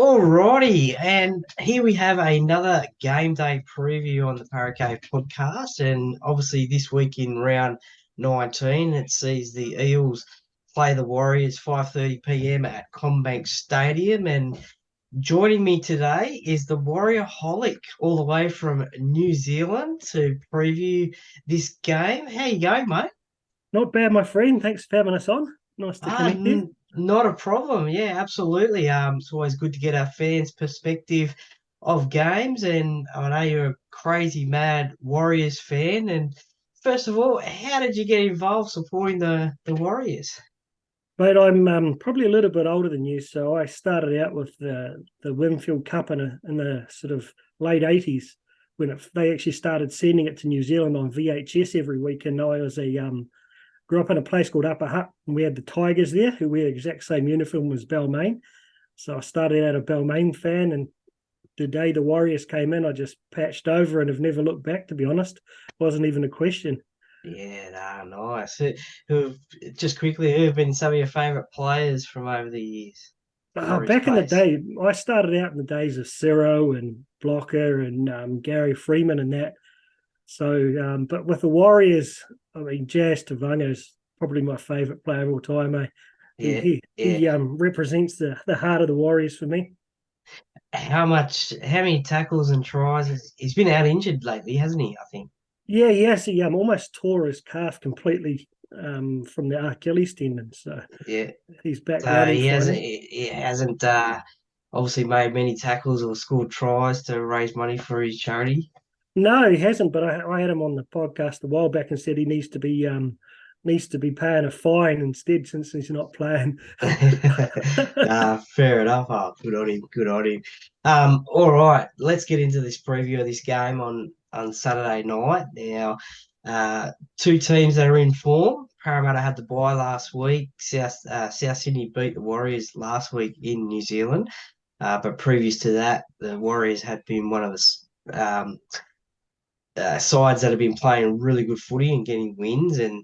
Alrighty, and here we have another game day preview on the Paracave podcast. And obviously, this week in round 19, it sees the Eels play the Warriors 5:30 p.m. at Commbank Stadium. And joining me today is the Warriorholic, all the way from New Zealand, to preview this game. How you going, mate? Not bad, my friend. Thanks for having us on. Nice to connect here. Not a problem. Yeah, absolutely. It's always good to get our fans' perspective of games, and I know you're a crazy mad Warriors fan. And first of all, how did you get involved supporting the Warriors? Mate, I'm probably a little bit older than you, so I started out with the Winfield Cup in the sort of late 80s when they actually started sending it to New Zealand on VHS every week. And I was grew up in a place called Upper Hutt, and we had the Tigers there who wear the exact same uniform as Balmain. So I started out a Balmain fan, and the day the Warriors came in, I just patched over and have never looked back, to be honest. It wasn't even a question. Yeah, nice. Just quickly, who have been some of your favourite players from over the years? Warriors Back in the players. day, I started out in the days of Ciro and Blocker and Gary Freeman and that. So, but with the Warriors, I mean, Jazz Tavanga is probably my favourite player of all time. He Yeah, he yeah. he represents the heart of the Warriors for me. How many tackles and tries? He's been out injured lately, hasn't he? I think. Yeah, yes, he almost tore his calf completely from the Achilles tendon. So Yeah. he's back So running he hasn't finally. he hasn't obviously made many tackles or scored tries to raise money for his charity. No, he hasn't. But I had him on the podcast a while back and said he needs to be paying a fine instead since he's not playing. Fair enough. Oh, good on him. Good on him. All right, let's get into this preview of this game on Saturday night. Now, two teams that are in form. Parramatta had the bye last week. South Sydney beat the Warriors last week in New Zealand. But previous to that, the Warriors had been one of the sides that have been playing really good footy and getting wins and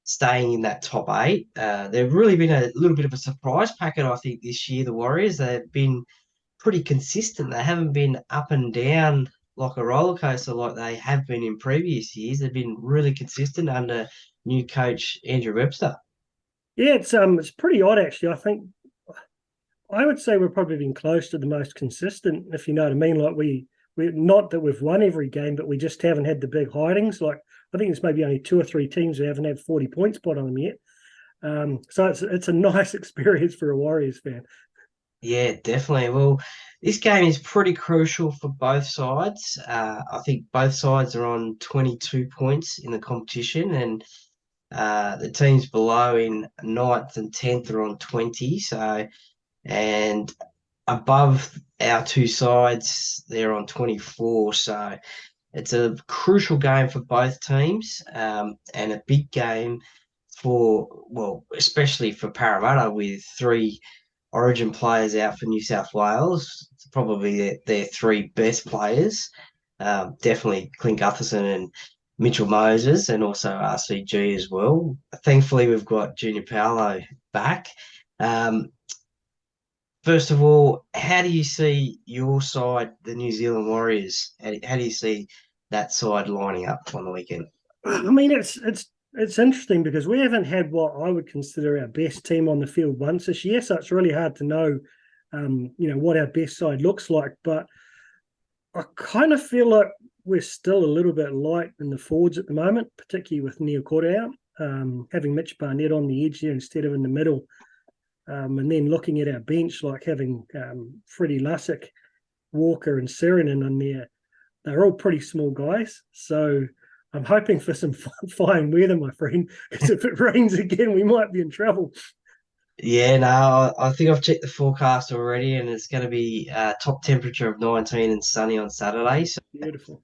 staying in that top eight. They've really been a little bit of a surprise packet, I think, this year, the Warriors. They've been pretty consistent. They haven't been up and down like a roller coaster like they have been in previous years. They've been really consistent under new coach Andrew Webster. Yeah, it's pretty odd actually. I think I would say we've probably been close to the most consistent, if you know what I mean. Like we not that we've won every game, but we just haven't had the big hidings. Like I think there's maybe only two or three teams who haven't had 40 points put on them yet. So it's a nice experience for a Warriors fan. Yeah, definitely. Well, this game is pretty crucial for both sides. I think both sides are on 22 points in the competition, and the teams below in ninth and 10th are on 20. So, and above our two sides, they're on 24. So it's a crucial game for both teams, and a big game well, especially for Parramatta with three Origin players out for New South Wales. It's probably their three best players. Definitely Clint Gutherson and Mitchell Moses, and also RCG as well. Thankfully, we've got Junior Paolo back. Um, First of all, how do you see your side, the New Zealand Warriors? How do you see that side lining up on the weekend? I mean, it's interesting because we haven't had what I would consider our best team on the field once this year, so it's really hard to know, what our best side looks like. But I kind of feel like we're still a little bit light in the forwards at the moment, particularly with Neil Corder out. Having Mitch Barnett on the edge there instead of in the middle, and then looking at our bench, like having Freddie Lussick, Walker, and Serenin in there, they're all pretty small guys. So I'm hoping for some fine weather, my friend, because if it rains again, we might be in trouble. Yeah, no, I think I've checked the forecast already, and it's going to be top temperature of 19 and sunny on Saturday. So Beautiful.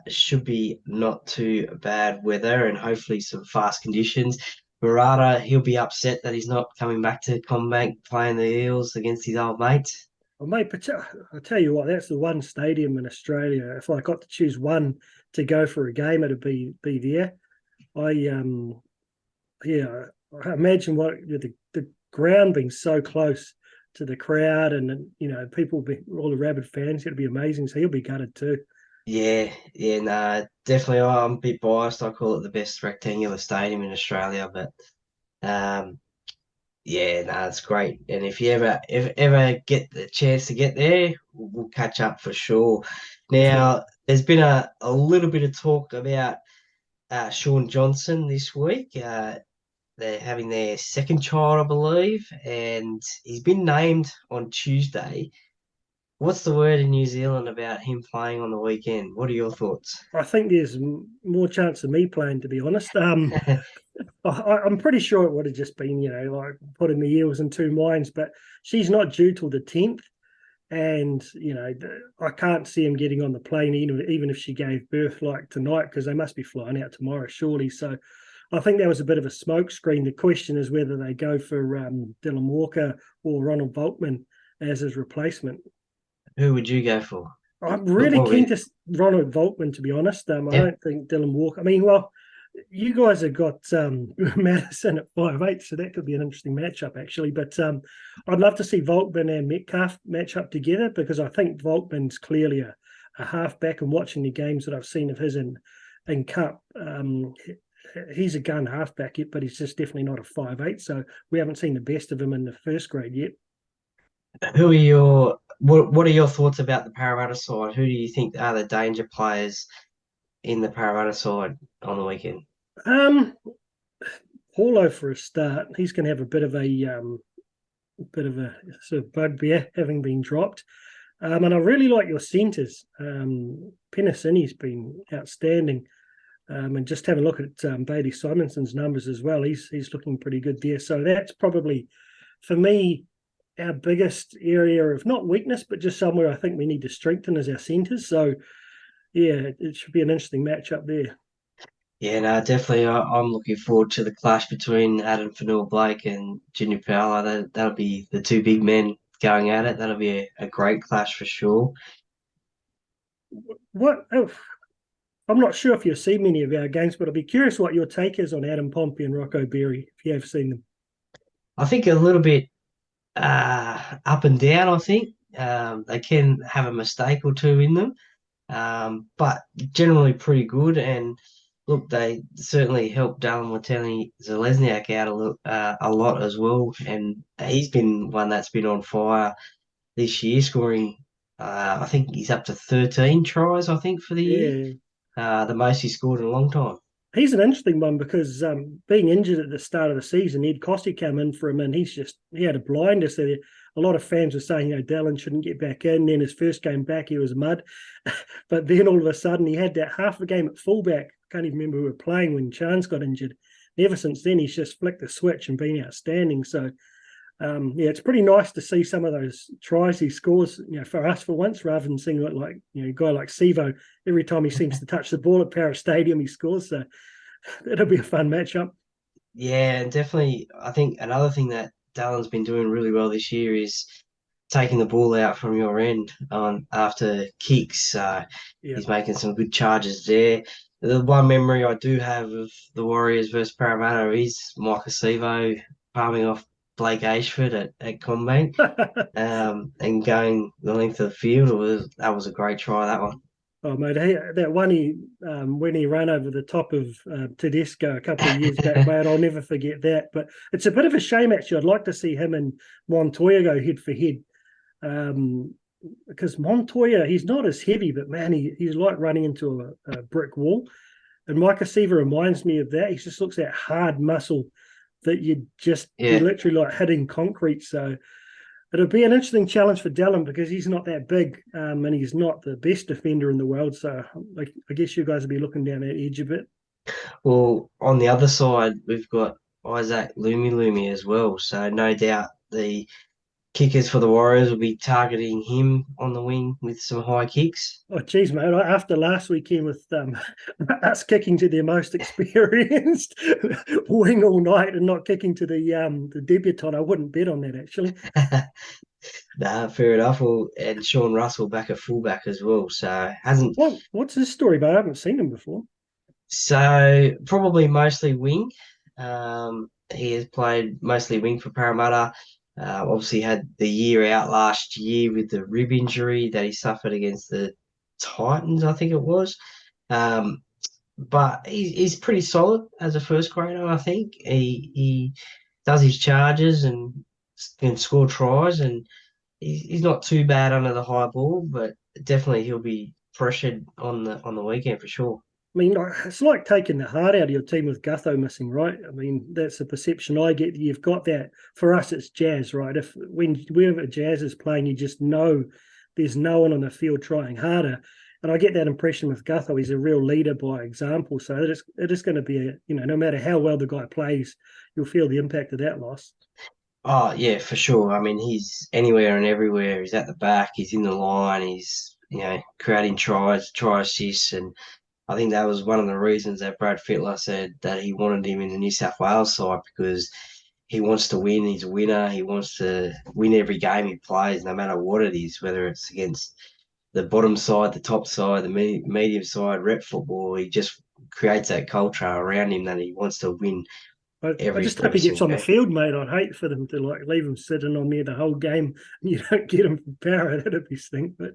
should be not too bad weather, and hopefully some fast conditions. Barada, he'll be upset that he's not coming back to Commbank playing the Eels against his old mates. Well, mate, I tell you what, that's the one stadium in Australia. If I got to choose one to go for a game, it'd be there. I yeah, I imagine what the ground being so close to the crowd, and people, all the rabid fans. It'll be amazing. So he'll be gutted too. Yeah, no, definitely. I'm a bit biased. I call it the best rectangular stadium in Australia, but um, yeah, no, it's great. And if ever get the chance to get there, we'll catch up for sure. Definitely. Now, there's been a little bit of talk about Shaun Johnson this week. They're having their second child, I believe, and he's been named on Tuesday. What's the word in New Zealand about him playing on the weekend? What are your thoughts? I think there's more chance of me playing, to be honest. I'm pretty sure it would have just been, like putting the Eels in two minds, but she's not due till the 10th. And, I can't see him getting on the plane, even if she gave birth like tonight, because they must be flying out tomorrow, surely. So I think that was a bit of a smokescreen. The question is whether they go for Dylan Walker or Ronald Volkman as his replacement. Who would you go for? I'm What, really what keen we, to Ronald Volkman, to be honest. I yeah. don't think Dylan Walker. I mean, well, you guys have got Madison at 5'8", so that could be an interesting matchup, actually. But I'd love to see Volkman and Metcalf match up together, because I think Volkman's clearly a halfback, and watching the games that I've seen of his in Cup, he's a gun halfback, but he's just definitely not a 5'8". So we haven't seen the best of him in the first grade yet. Who are your what are your thoughts about the Parramatta side? Who do you think are the danger players in the Parramatta side on the weekend? Um, Paulo for a start. He's going to have a bit of a sort of bugbear having been dropped. And I really like your centres. Penasini's been outstanding. And just have a look at Bailey Simonson's numbers as well. He's looking pretty good there. So that's probably, for me, our biggest area of not weakness, but just somewhere I think we need to strengthen is our centres. So, yeah, it should be an interesting matchup there. Yeah, no, definitely. I'm looking forward to the clash between Adam Fanua-Blake and Junior Paulo. That'll be the two big men going at it. That'll be a great clash for sure. What? Oh, I'm not sure if you've seen many of our games, but I'd be curious what your take is on Adam Pompey and Rocco Berry, if you have seen them. I think a little bit up and down. I think they can have a mistake or two in them, but generally pretty good. And look, they certainly helped Dallin Watene-Zelezniak out a lot as well. And he's been one that's been on fire this year, scoring. I think he's up to 13 tries, I think, for the year. Yeah, The most he scored in a long time. he's an interesting one because being injured at the start of the season, Ed Costi came in for him, and he had a blinder. So a lot of fans were saying, Dallin shouldn't get back in. Then his first game back, he was mud. But then all of a sudden, he had that half a game at fullback. Can't even remember who we were playing when Chance got injured. And ever since then, he's just flicked the switch and been outstanding. So, yeah, it's pretty nice to see some of those tries he scores, for us for once, rather than seeing a guy like Sivo. Every time he seems to touch the ball at Paris Stadium, he scores. So it'll be a fun matchup. Yeah, and definitely, I think another thing that Dallin's been doing really well this year is taking the ball out from your end on after kicks. Yeah. He's making some good charges there. The one memory I do have of the Warriors versus Parramatta is Micah Sivo palming off Blake Ashford at Commbank, and going the length of the field. That was a great try, that one. Oh, mate, that one when he ran over the top of Tedesco a couple of years back, mate, I'll never forget that. But it's a bit of a shame, actually. I'd like to see him and Montoya go head for head, because Montoya, he's not as heavy, but man, he's like running into a brick wall. And Micah Seaver reminds me of that. He just looks that hard muscle that you're Yeah. literally like hitting concrete. So it'll be an interesting challenge for Dallin because he's not that big, and he's not the best defender in the world. So I guess you guys will be looking down that edge a bit. Well, on the other side, we've got Isaac Lumi as well. So no doubt the kickers for the Warriors will be targeting him on the wing with some high kicks. Oh, geez, mate. After last weekend with us kicking to their most experienced wing all night and not kicking to the debutant, I wouldn't bet on that, actually. Nah, fair enough. Well, and Sean Russell back at fullback as well. So hasn't What's his story, but I haven't seen him before. so probably mostly wing. He has played mostly wing for Parramatta. Obviously had the year out last year with the rib injury that he suffered against the Titans, I think it was. Um, but he's pretty solid as a first grader, I think. He does his charges and can score tries, and he's not too bad under the high ball, but definitely he'll be pressured on the weekend for sure. I mean, it's like taking the heart out of your team with Gutho missing, right? I mean, that's the perception I get. You've got that. For us, it's Jazz, right? If when wherever Jazz is playing, you just know there's no one on the field trying harder. And I get that impression with Gutho. He's a real leader by example. So it is going to be no matter how well the guy plays, you'll feel the impact of that loss. Oh yeah, for sure. I mean, he's anywhere and everywhere. He's at the back. He's in the line. He's creating tries, try assists, and I think that was one of the reasons that Brad Fittler said that he wanted him in the New South Wales side because he wants to win. He's a winner. He wants to win every game he plays, no matter what it is, whether it's against the bottom side, the top side, the medium side, rep football. He just creates that culture around him that he wants to win I just hope every he gets single on the game. field, mate. I'd hate for them to like leave him sitting on there the whole game and you don't get him from power. That'd be stink. But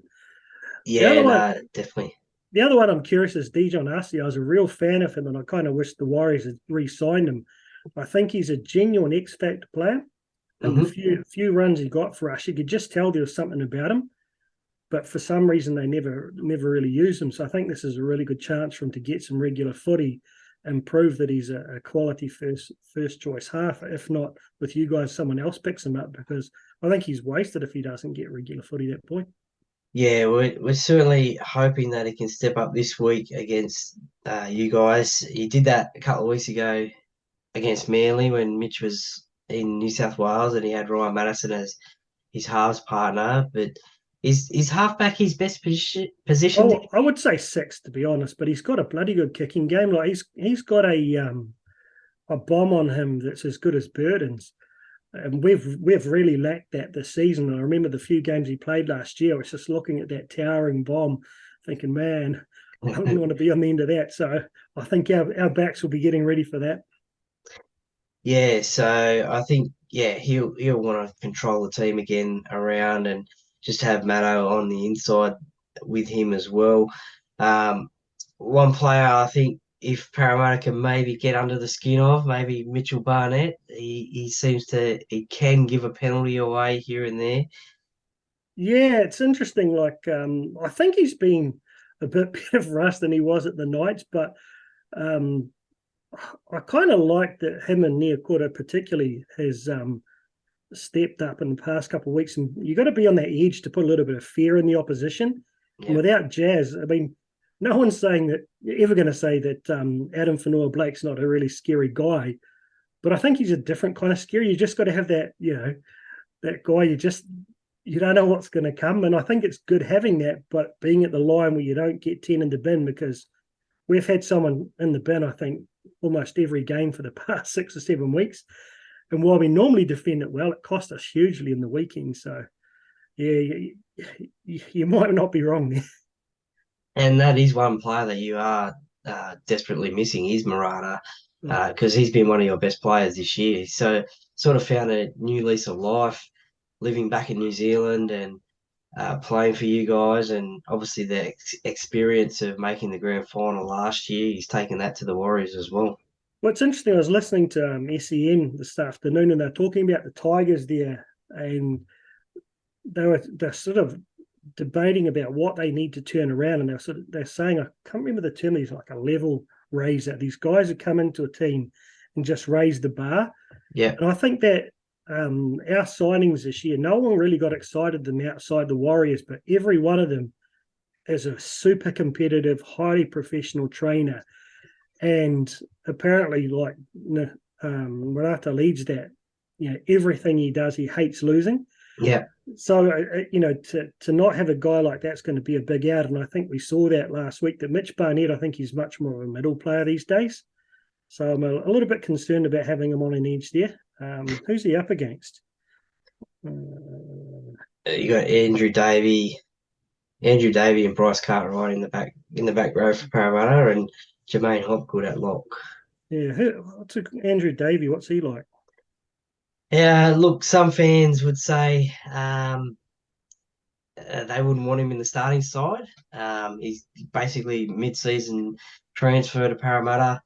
the other Yeah, one, no, definitely. the other one I'm curious is Dijon Arce. I was a real fan of him, and I kind of wish the Warriors had re-signed him. I think he's a genuine X Factor player, and the Hmm. few runs he got for us, you could just tell there was something about him. But for some reason, they never really used him. So I think this is a really good chance for him to get some regular footy and prove that he's a quality first choice half. If not with you guys, someone else picks him up because I think he's wasted if he doesn't get regular footy at that point. Yeah, we're certainly hoping that he can step up this week against you guys. He did that a couple of weeks ago against Manly when Mitch was in New South Wales and he had Ryan Madison as his halves partner. But is halfback his best position? Oh, I would say six to be honest, but he's got a bloody good kicking game. Like he's got a bomb on him that's as good as Burden's. And we've really lacked that this season. And I remember the few games he played last year. I was just looking at that towering bomb, thinking, man, I wouldn't want to be on the end of that. So I think our backs will be getting ready for that. Yeah, so I think he'll want to control the team again around and just have Matto on the inside with him as well. One player I think if Parramatta can maybe get under the skin of, maybe Mitchell Barnett. He can give a penalty away here and there. Yeah, it's interesting. Like I think he's been a bit better for us than he was at the Knights, but um, I kind of like that him and Neocotta particularly has stepped up in the past couple of weeks. And you got to be on that edge to put a little bit of fear in the opposition. And Yeah, without Jazz, I mean, no one's saying that ever going to say that Adam Fanua Blake's not a really scary guy, but I think he's a different kind of scary. You just got to have that, that guy. You don't know what's going to come, and I think it's good having that. But being at the line where you don't get 10 in the bin because we've had someone in the bin, I think, almost every game for the past 6 or 7 weeks. And while we normally defend it well, it cost us hugely in the weekend. So, yeah, you might not be wrong there. and that is one player that you are desperately missing is Murata Oh. because he's been one of your best players this year. So sort of found a new lease of life living back in New Zealand and playing for you guys, and obviously the experience of making the grand final last year, he's taken that to the Warriors as well. What's interesting, I was listening to SEN this afternoon, and they're talking about the Tigers there, and they're sort of debating about what they need to turn around, and they're saying, I can't remember the term, he's like a level raiser. These guys who come into a team and just raise the bar, Yeah, and I think that our signings this year, no one really got excited them outside the Warriors, but every one of them is a super competitive, highly professional trainer, and apparently, like Murata leads that. Everything he does, he hates losing. yeah, So to not have a guy like that's going to be a big out, and I think we saw that last week. That Mitch Barnett, I think he's much more of a middle player these days. So I'm a little bit concerned about having him on an edge there. Who's he up against? you got Andrew Davey and Bryce Cartwright in the back row for Parramatta, and Jermaine Hopgood at lock. Yeah, what's Andrew Davey? What's he like? Yeah, look, some fans would say they wouldn't want him in the starting side. He's basically mid-season transfer to Parramatta.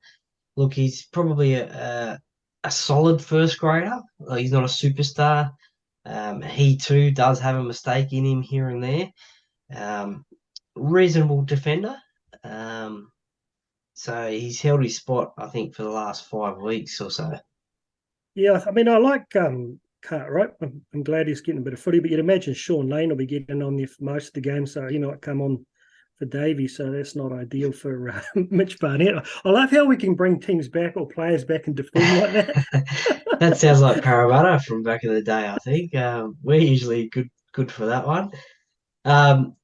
Look, he's probably a solid first grader. Like, he's not a superstar. He too does have a mistake in him here and there. Um, Reasonable defender. Um, so he's held his spot, I think, for the last 5 weeks or so. Yeah, I mean, I like Cartwright. I'm glad he's getting a bit of footy, but you'd imagine Sean Lane will be getting on there for most of the game, so he might come on for Davey. So that's not ideal for Mitch Barnett. I love how we can bring teams back or players back into form like that. That sounds like Parramatta from back in the day, I think. We're usually good for that one. Um,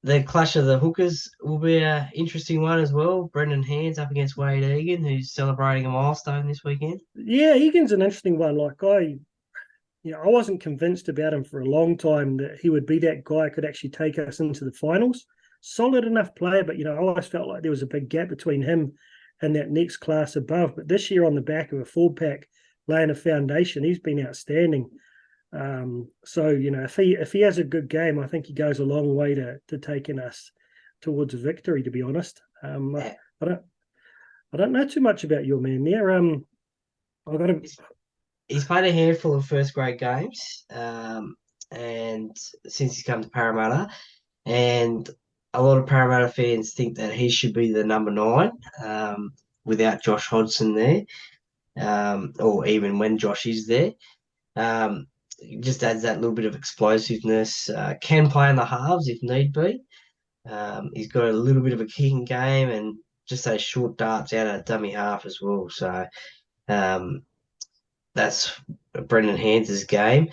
the clash of the hookers will be an interesting one as well. Brendan Hands up against Wade Egan, who's celebrating a milestone this weekend. Yeah, Egan's an interesting one. I wasn't convinced about him for a long time that he would be that guy who could actually take us into the finals. Solid enough player, but I always felt like there was a big gap between him and that next class above. But this year, on the back of a full pack, laying a foundation, he's been outstanding. So if he has a good game, I think he goes a long way to taking us towards a victory. To be honest, Uh, I don't I don't know too much about your man there. I got to. He's played a handful of first grade games, and since he's come to Parramatta, and a lot of Parramatta fans think that he should be the number 9, without Josh Hodgson there, or even when Josh is there. Um, just adds that little bit of explosiveness. Can play in the halves if need be. He's got a little bit of a kicking game and just those short darts out of dummy half as well. So um, that's Brendan Hands' game.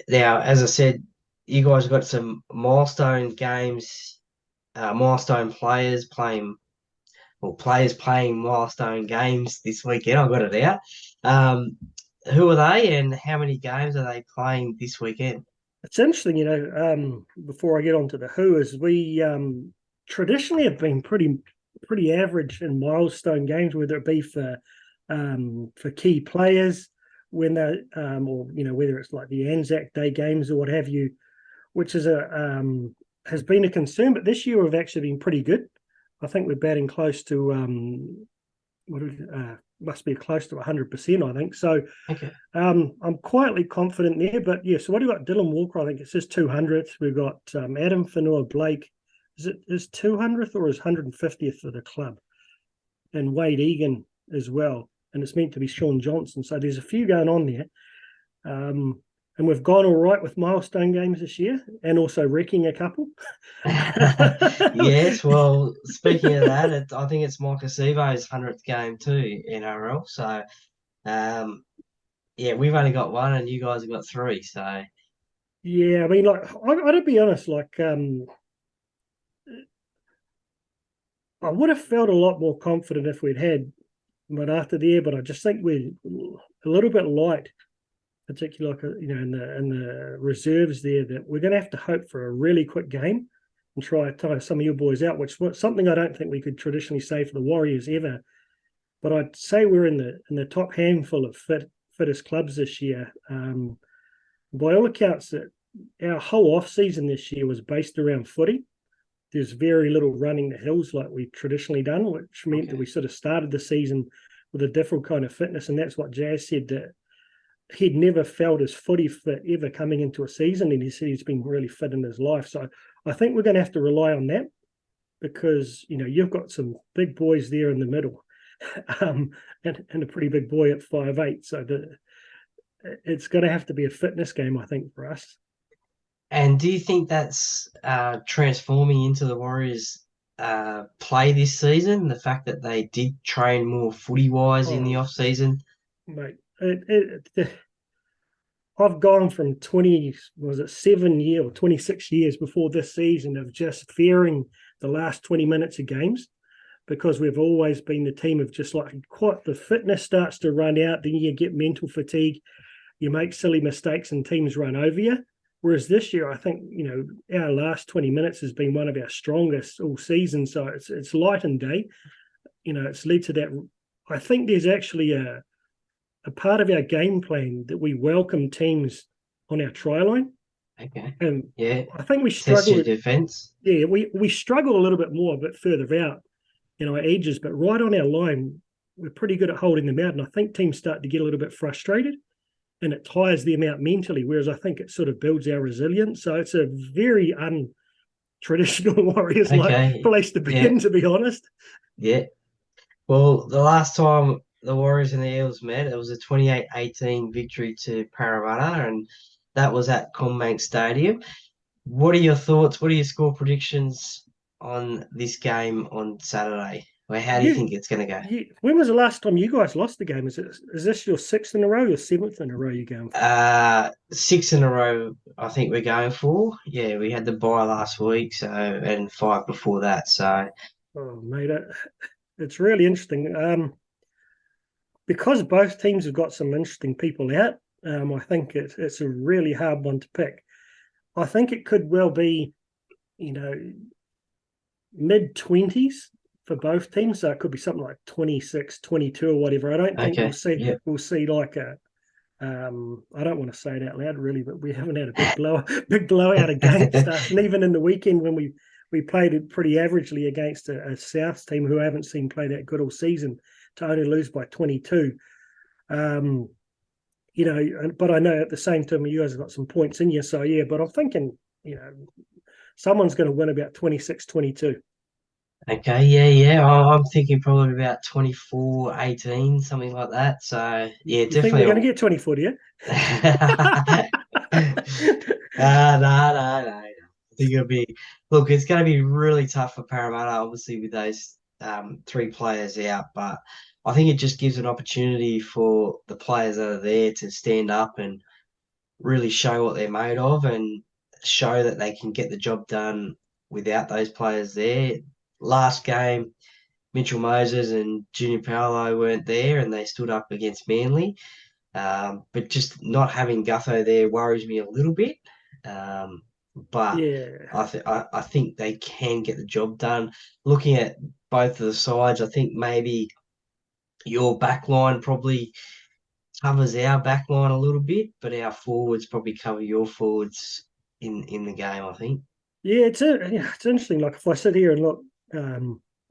Now, as I said, you guys have got some milestone games, milestone players playing milestone games this weekend. I got it out. Um, who are they, and how many games are they playing this weekend? It's interesting, before I get on to the who, is we traditionally have been pretty average in milestone games, whether it be for key players when they or whether it's like the Anzac Day games or what have you, which is a has been a concern. But this year we've actually been pretty good. I think we're batting close to must be close to 100%. I think so. Okay. I'm quietly confident there, but yeah. So what do we got? Dylan Walker, I think it's his 200th. We've got Adam Fanua Blake. Is it his 200th or his 150th for the club? And Wade Egan as well. And it's meant to be Shaun Johnson. So there's a few going on there. And we've gone all right with milestone games this year, and also wrecking a couple. Yes, well, speaking of that, I think it's Mike Acevo's 100th game too, NRL. So, yeah, we've only got one and you guys have got three. So, Yeah, I mean, like, I got to be honest, I would have felt a lot more confident if we'd had but after there, but I just think we're a little bit light, particularly in the reserves there, that we're going to have to hope for a really quick game and try to tire some of your boys out, which was something I don't think we could traditionally say for the Warriors ever. But I'd say we're in the top handful of fittest clubs this year. By all accounts, that our whole off season this year was based around footy. There's very little running the hills like we've traditionally done, which meant that we sort of started the season with a different kind of fitness. And that's what Jazz said, that he'd never felt as footy fit ever coming into a season. And he said he's been really fit in his life. So I think we're going to have to rely on that because, you've got some big boys there in the middle and a pretty big boy at 5'8". So it's going to have to be a fitness game, I think, for us. and do you think that's transforming into the Warriors' play this season? The fact that they did train more footy wise in the Oh, off season. mate, I've gone from 7 years or 26 years before this season of just fearing the last 20 minutes of games because we've always been the team of just like quite the fitness starts to run out, then you get mental fatigue, you make silly mistakes and teams run over you. Whereas this year, I think, our last 20 minutes has been one of our strongest all season. So it's light and day. It's led to that. I think there's actually a part of our game plan that we welcome teams on our try line. Okay. And Yeah. I think we Test struggle. your defense. Yeah, we struggle a little bit more, a bit further out, our edges, but right on our line, we're pretty good at holding them out. And I think teams start to get a little bit frustrated and it tires them out mentally, whereas I think it sort of builds our resilience. So it's a very untraditional Warriors like Okay. place to be Yeah. in, to be honest. Yeah. Well, the last time the Warriors and the Eels met, it was a 28-18 victory to Parramatta, and that was at Commbank Stadium. What are your thoughts? What are your score predictions on this game on Saturday? Well, how do you Yeah, think it's going to go? yeah. When was the last time you guys lost the game? Is this your sixth in a row or seventh in a row you're going for? Six in a row, I think we're going for. Yeah, we had the bye last week, so and five before that. So Oh, mate, it's really interesting. Because both teams have got some interesting people out, I think it's a really hard one to pick. I think it could well be, you know, mid-20s for both teams. So it could be something like 26, 22 or whatever. I don't think okay, yeah, we'll see like a I don't want to say it out loud really, but we haven't had a big blowout against us. And even in the weekend when we played it pretty averagely against a South team who I haven't seen play that good all season to only lose by 22. But I know at the same time you guys have got some points in you. So yeah, but I'm thinking, someone's going to win about 26, 22. okay, yeah. I'm thinking probably about 24-18, something like that. So yeah, You think we're going to definitely. get 24, do you? No. I think it'll be look. It's going to be really tough for Parramatta, obviously, with those three players out. But I think it just gives an opportunity for the players that are there to stand up and really show what they're made of and show that they can get the job done without those players there. Last game, Mitchell Moses and Junior Paolo weren't there, and they stood up against Manly. But just not having Gutho there worries me a little bit. Um, but Yeah. I think they can get the job done. Looking at both of the sides, I think maybe your back line probably covers our back line a little bit, but our forwards probably cover your forwards in the game, I think. Yeah, it's interesting. Like if I sit here and look,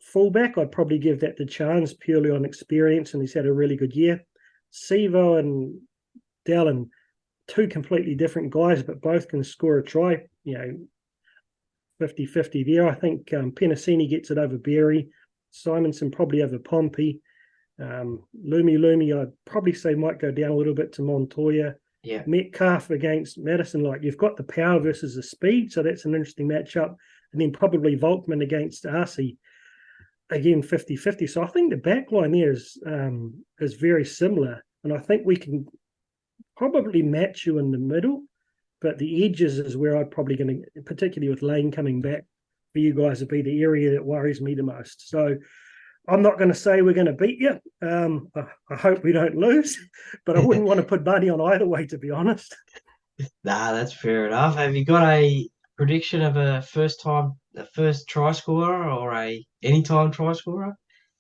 fullback, I'd probably give that the chance purely on experience, and he's had a really good year. Sevo and Dallin, two completely different guys, but both can score a try. 50-50 there. I think Penasini gets it over Berry. Simonson probably over Pompey. Lumi, I'd probably say might go down a little bit to Montoya. Yeah. Metcalf against Madison, like you've got the power versus the speed, so that's an interesting matchup. And then probably Volkman against Arcee, again 50-50. So I think the back line there is very similar, and I think we can probably match you in the middle, but the edges is where I'm probably going to, particularly with Lane coming back, for you guys to be the area that worries me the most. So I'm not going to say we're going to beat you. I hope we don't lose, but I wouldn't want to put money on either way, to be honest. Nah, that's fair enough. Have you got a prediction of a first try scorer or a anytime try scorer?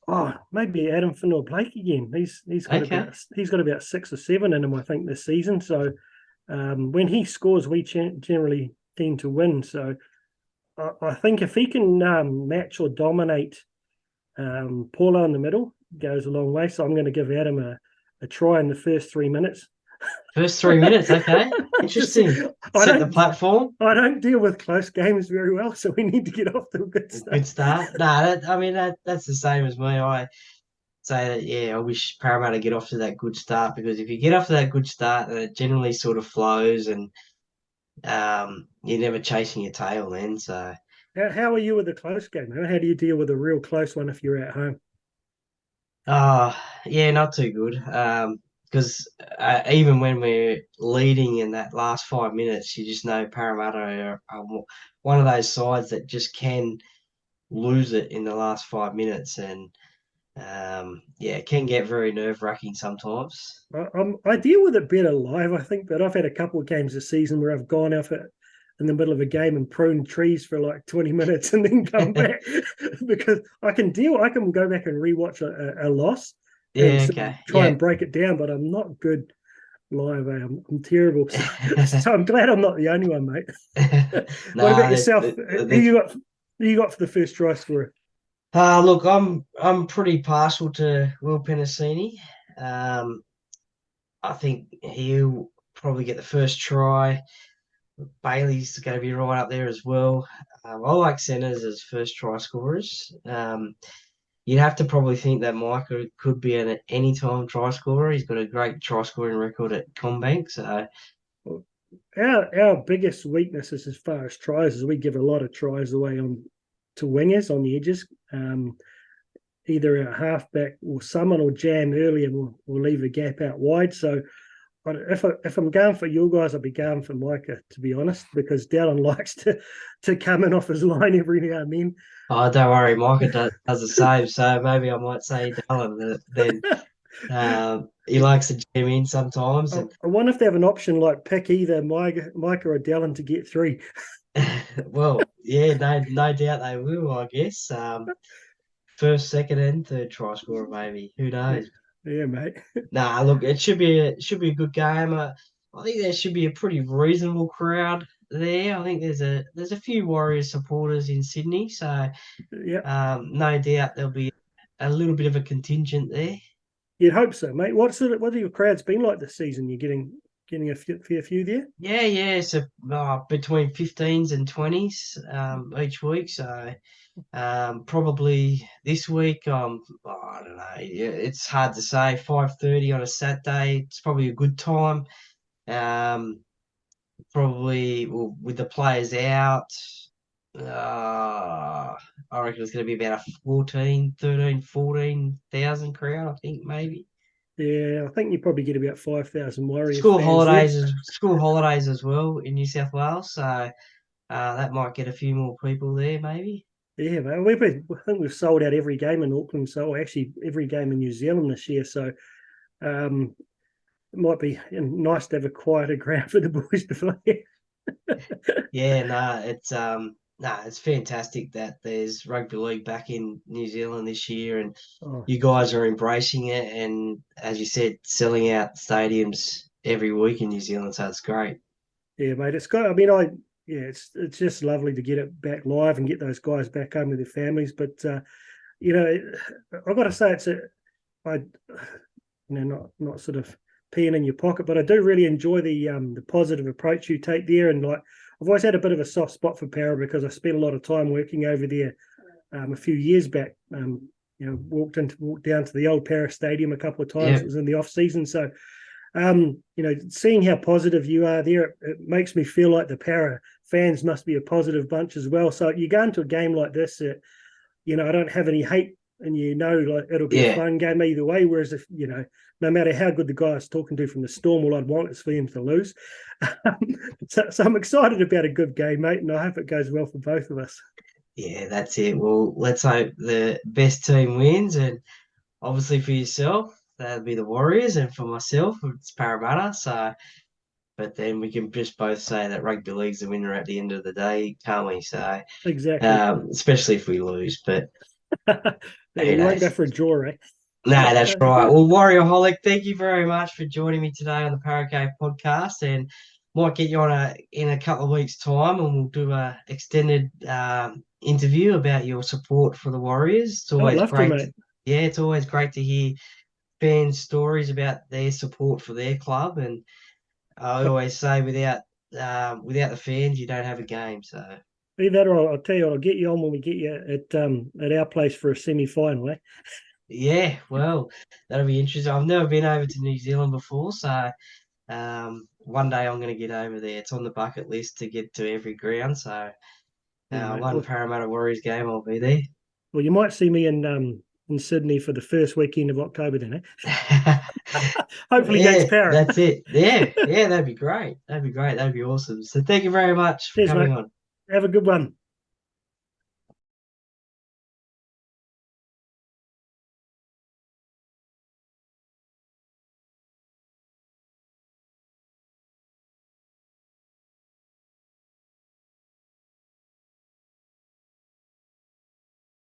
Oh, maybe Adam Finnor-Blake again. Okay. He's got about 6 or 7 in him, I think, this season. So when he scores, we generally tend to win. So I think if he can match or dominate Paulo in the middle, goes a long way. So I'm going to give Adam a try in the first 3 minutes. First 3 minutes, okay. Just Interesting. I Set the don't platform. I don't deal with close games very well, so we need to get off to a good Good start. start. Nah, I mean that's the same as me. I say that yeah, I wish Parramatta get off to that good start because if you get off to that good start, then it generally sort of flows and you're never chasing your tail then. So How are you with a close game? How do you deal with a real close one if you're at home? yeah, not too good. Because even when we're leading in that last 5 minutes, you just know Parramatta are one of those sides that just can lose it in the last 5 minutes, and yeah, it can get very nerve-wracking sometimes. I deal with it better live, I think, but I've had a couple of games this season where I've gone off it in the middle of a game and pruned trees for like 20 minutes and then come back because I can go back and rewatch a loss. and Yeah, okay. try Yeah. and break it down, but I'm not good live. I'm terrible. So I'm glad I'm not the only one, mate. What about Nah, yourself? Who you got for the first try scorer? look, I'm pretty partial to Will Penasini. Um, I think he'll probably get the first try. Bailey's going to be right up there as well. I like centres as first try scorers. You'd have to probably think that Micah could be an anytime try scorer. He's got a great try scoring record at Commbank. So, Our biggest weakness is as far as tries is we give a lot of tries away on to wingers on the edges. Either our halfback or someone will jam early and we'll leave a gap out wide. So if I'm going for you guys, I'll be going for Micah, to be honest, because Dallin likes to come in off his line every now and then. oh, don't worry, Micah does the same. So maybe I might say Dallin. Then he likes to jam in sometimes, and I wonder if they have an option like pick either Micah or Dallin to get three. well, yeah, no doubt they will. I guess first, second, and third try scorer, maybe. Who Yeah, knows? yeah, mate. Nah, look, it should be a good game. I think there should be a pretty reasonable crowd there. I think there's a few Warriors supporters in Sydney, so Yeah, no doubt there'll be a little bit of a contingent there. you'd hope so, mate. What have your crowds been like this season? You're getting a fair few there. Yeah, yeah. So between 15s and 20s each week. So probably this week. I don't know. Yeah, it's hard to say. 5:30 on a Saturday. It's probably a good time. Um, probably well, with the players out. I reckon it's going to be about a 14, 13, 14,000 crowd. I think maybe. Yeah, I think you probably get about 5,000 Warriors fans there. School holidays as well in New South Wales. So that might get a few more people there, maybe. Yeah, man. I think we've sold out every game in Auckland, so actually every game in New Zealand this year. So um, it might be nice to have a quieter ground for the boys to play. Yeah, it's fantastic that there's rugby league back in New Zealand this year, and Oh, you guys are embracing it, and as you said, selling out stadiums every week in New Zealand. So it's great. yeah, mate. It's got. I mean, yeah, it's just lovely to get it back live and get those guys back home with their families. But you know, I've got to say, I, not sort of peeing in your pocket, but I do really enjoy the positive approach you take there. And like, I've always had a bit of a soft spot for Para because I spent a lot of time working over there a few years back. Walked down to the old Para Stadium a couple of times. Yeah, It was in the off season, so seeing how positive you are there, it makes me feel like the Para fans must be a positive bunch as well. So you go into a game like this, I don't have any hate, and like it'll be a yeah, fun game either way. Whereas if no matter how good the guy I was talking to from the Storm, all I'd want is for him to lose. So I'm excited about a good game, mate, and I hope it goes well for both of us. yeah. That's it. Well, let's hope the best team wins, and obviously for yourself, that'd be the Warriors, and for myself, it's Parramatta. So, but then we can just both say that rugby league's the winner at the end of the day, can't we? So, Exactly. especially if we lose, but Yeah, who we won't go knows? for a draw, eh? No, that's right. Well, Warriorholic, thank you very much for joining me today on the Paracave podcast, and might get you on in a couple of weeks' time, and we'll do a extended interview about your support for the Warriors. It's I'd always love to, great. mate. Yeah, it's always great to hear fans' stories about their support for their club, and I always say without the fans, you don't have a game. So Either that, or I'll tell you, I'll get you on when we get you at our place for a semi-final, eh? yeah, well, that'll be interesting. I've never been over to New Zealand before, so one day I'm going to get over there. It's on the bucket list to get to every ground. So Yeah, mate. one Parramatta Warriors game, I'll be there. Well, you might see me in Sydney for the first weekend of October, then, eh? Hopefully against Yeah, Para. that's it. Yeah, yeah, that'd be great. That'd be great. That'd be awesome. So thank you very much for Cheers, mate. coming on. Have a good one.